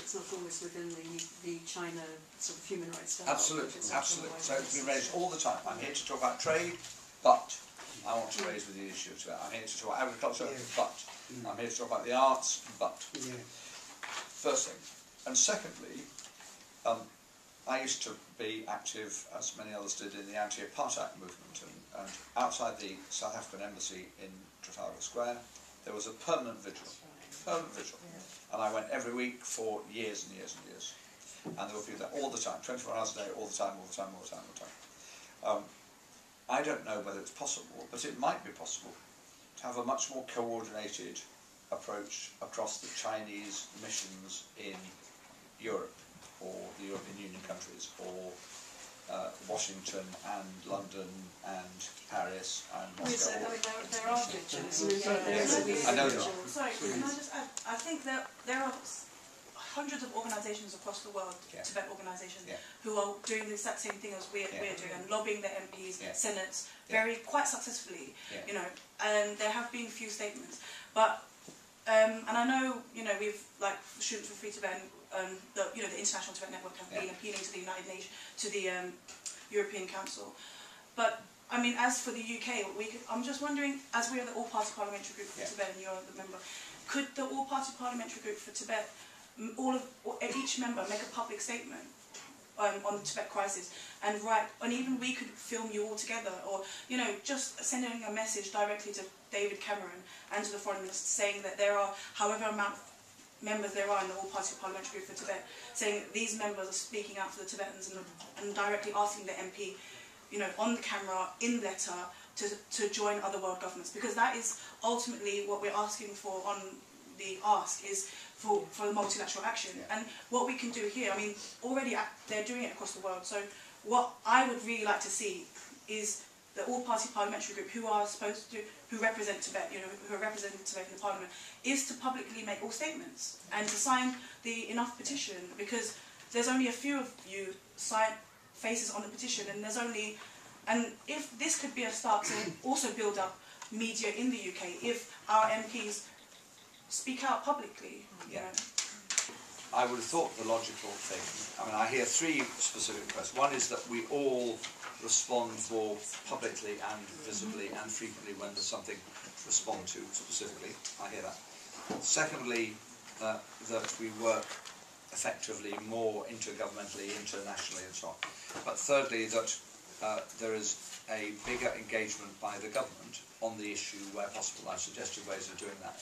it's not always within the China sort of human rights dialogue. Absolutely, absolutely. So it's been raised all the time. I'm here to talk about trade, but I want to raise with the issue of Tibet. I'm here to talk about agriculture, but I'm here to talk about the arts, but. First thing. And secondly, I used to be active, as many others did, in the anti-apartheid movement, and outside the South African embassy in Trafalgar Square, there was a permanent vigil, and I went every week for years and years and years, and there were people there all the time, 24 hours a day, all the time. I don't know whether it's possible, but it might be possible to have a much more coordinated approach across the Chinese missions in Europe, or the European Union countries, or Washington and London and Paris and Moscow. I mean, there are vigils. I know there are. Sorry, can I just add? I think that there are hundreds of organisations across the world, Tibet organisations, who are doing the exact same thing as we're doing, and lobbying the MPs, senates, quite successfully, you know. And there have been a few statements, but and I know, you know, we've, like, Students for Free Tibet, the International Tibet Network have been appealing to the United Nations, to the European Council. But I mean, as for the UK, I'm just wondering, as we are the All-Party Parliamentary Group for Tibet, and you're the member, could the All-Party Parliamentary Group for Tibet, each member make a public statement on the Tibet crisis, and even we could film you all together, or, you know, just sending a message directly to David Cameron and to the Foreign Minister, saying that there are, however amount of members there are in the All-Party Parliamentary Group for Tibet, saying that these members are speaking out for the Tibetans, and directly asking the MP, you know, on the camera, in letter, to join other world governments, because that is ultimately what we're asking for on the ask, is for the multilateral action. And what we can do here, I mean, already they're doing it across the world, so what I would really like to see is the All-Party Parliamentary Group, who represent Tibet, you know, who are representing Tibet in the Parliament, is to publicly make all statements and to sign the enough petition, because there's only a few of you faces on the petition, and if this could be a start to also build up media in the UK, if our MPs speak out publicly. You know. I would have thought the logical thing, I mean, I hear three specific requests. One is that we all respond more publicly and visibly and frequently when there's something to respond to specifically. I hear that. Secondly, that we work effectively more intergovernmentally, internationally and so on. But thirdly, that there is a bigger engagement by the government on the issue where possible. I've suggested ways of doing that.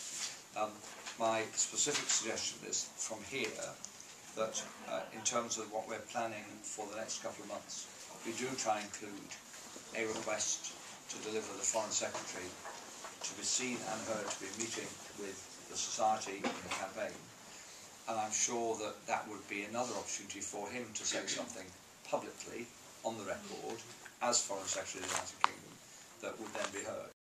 My specific suggestion is from here that in terms of what we're planning for the next couple of months, we do try and include a request to deliver the Foreign Secretary to be seen and heard to be meeting with the Society in the campaign. And I'm sure that that would be another opportunity for him to say something publicly on the record as Foreign Secretary of the United Kingdom that would then be heard.